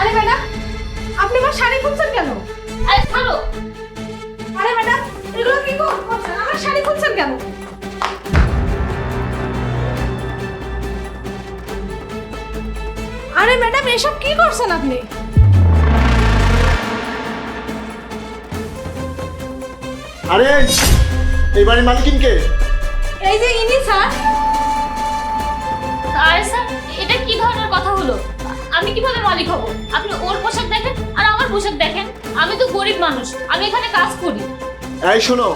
আরে ম্যাডাম, আপনি আমার শাড়ি খুলছেন কেন? আরে ছাড়ো। আরে ম্যাডাম, এগুলো কি করছেন? আমার শাড়ি খুলছেন কেন? আরে ম্যাডাম, এসব কি করছেন আপনি? আরে এই বাড়ির মালিকিনকে? এই যে ইনি স্যার। আরে স্যার, এটা কি ধরনের কথা হলো? আমি কিভাবে মালিক হব? আপনি ওর পোশাক দেখেন আর আমার পোশাক দেখেন। আমি তো গরিব মানুষ, আমি এখানে কাজ করি। এই শোনো,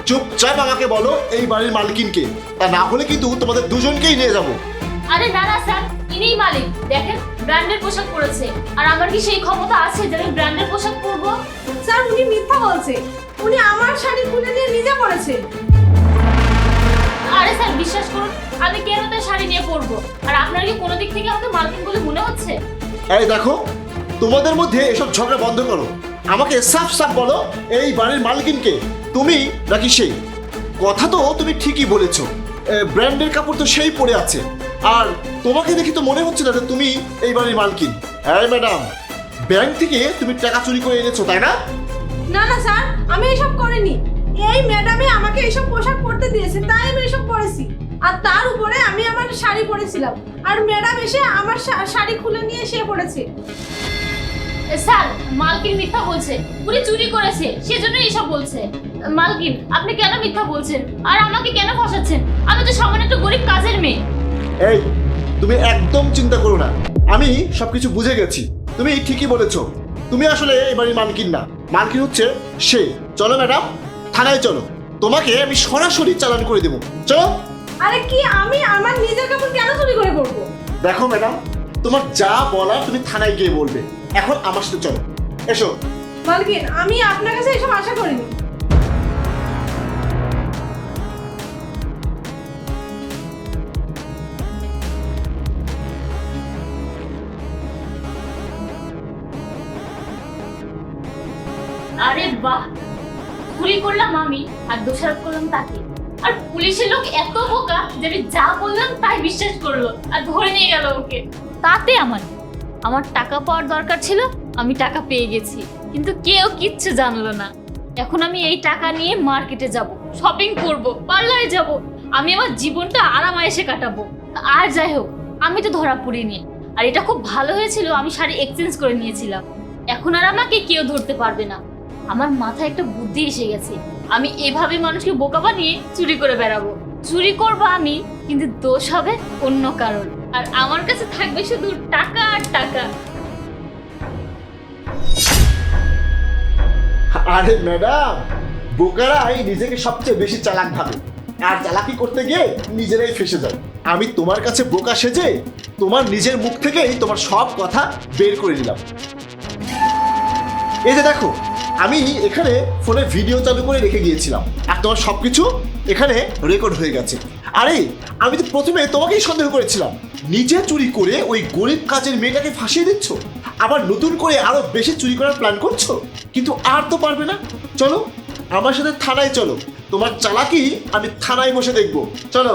চুপচাপ আমাকে বলো এই বাড়ির মালিকিনকে, তা না হলে কিন্তু তোমাদের দুজনকেই নিয়ে যাব। আরে না না স্যার, ইনিই মালিক। দেখেন, ব্র্যান্ডের পোশাক পরেছে। আর আমার কি সেই ক্ষমতা আছে যে আমি ব্র্যান্ডের পোশাক পরবো? স্যার, উনি মিথ্যা বলছে। উনি আমার শাড়ি খুলে নিয়ে নিজে পরেছে। আরে স্যার, বিশ্বাস করুন, আমি কেন তার শাড়ি নিয়ে পরবো? আর আপনার কি কোনো দিক থেকে আমাকে মালকিন বলে মনে হচ্ছে? এই দেখো, তোমাদের মধ্যে এসব ঝগড়া বন্ধ করো। আমাকে সাফ সাফ বলো এই বাড়ির মালিকিনকে, তুমি নাকি সেই? কথা তো তুমি ঠিকই বলেছো, ব্র্যান্ডের কাপড় তো সেই পরে আছে। আর তোমাকে দেখি তো মনে হচ্ছে না যে তুমি এই বাড়ির মালকিন। এই ম্যাডাম, ব্যাংক থেকে তুমি টাকা চুরি করে এনেছো তাই না? না না স্যার, আমি এসব করিনি। এই ম্যাডামই আমাকে এসব পোশাক পরতে দিয়েছে, তাই আমি এসব পরেছি। আর তার উপরে আমি আমার শাড়ি পরেছিলাম, আর ম্যাডাম এসে আমার শাড়ি খুলে নিয়ে সে পরেছে। স্যার, মালকিন মিথ্যা বলছে। উনি চুরি করেছে, সেজন্য এসব বলছে। মালকিন, আপনি কেন মিথ্যা বলছেন? আর আমাকে কেন ফসাচ্ছেন? আমি তো সামান্য একটা গরিব কাজের মেয়ে। এই, তুমি একদম চিন্তা করো না, আমি সবকিছু বুঝে গেছি। তুমি ঠিকই বলেছো, তুমি আসলে এই বাড়ির মালকিন না, মালকিন হচ্ছে সে। চলো ম্যাডাম, থানায় চলো, তোমাকে আমি সরাসরি চালান করে দেবো। চলো। আরে কি, আমি আমার নিজের কাপড় কেন চুরি করে পরবো? দেখো ম্যাডাম, তোমার যা বলার তুমি থানায় গিয়ে বলবে। এখন আমার সাথে চলো, এসো। মালকিন, আমি আপনার কাছে এসব আশা করিনি। আরে বাহ, চুরি করলাম আমি আর দোষারোপ করলাম তাকে। আর পুলিশের লোক এত বোকা যে আমি যা বললাম তাই বিশ্বাস করলো আর ধরে নিয়ে গেল ওকে। তাতে আমার টাকা পাওয়ার দরকার ছিল, আমি টাকা পেয়ে গেছি, কিন্তু কেউ কিচ্ছু জানলো না। এখন আমি এই টাকা নিয়ে মার্কেটে যাব, শপিং করব, পার্লারে যাব, আমি আমার জীবনটা আরামায়েশে কাটাবো। আর যাই হোক, আমি তো ধরা পড়িনি। আর এটা খুব ভালো হয়েছিল, আমি শাড়ি এক্সচেঞ্জ করে নিয়েছিলাম। এখন আর আমাকে কেউ ধরতে পারবে না। আমার মাথায় একটা বুদ্ধি এসে গেছে, আমি এভাবে মানুষকে বোকা বানিয়ে চুরি করে বেড়াবো। চুরি করবো আমি, কিন্তু দোষ হবে অন্য কারণ, আর আমার কাছে থাকবে শুধু টাকা আর টাকা। আরে ম্যাডাম, বোকারাই নিজেকে সবচেয়ে বেশি চালাক ভাবে, আর চালাকি করতে গিয়ে নিজেরাই ফেসে যায়। আমি তোমার কাছে বোকা সেজে তোমার নিজের মুখ থেকেই তোমার সব কথা বের করে দিলাম। এই যে দেখো, আমি এখানে ফোনে ভিডিও চালু করে রেখে গিয়েছিলাম, আর তোমার সবকিছু এখানে রেকর্ড হয়ে গেছে। আরে আমি তো প্রথমে তোমাকেই সন্দেহ করেছিলাম, নিজে চুরি করে ওই গরিব কাজের মেয়েটাকে ফাঁসিয়ে দিচ্ছ, আবার নতুন করে আরো বেশি চুরি করার প্ল্যান করছো। কিন্তু আর তো পারবে না, চলো আমার সাথে থানায় চলো, তোমার চালাকি আমি থানায় বসে দেখবো। চলো।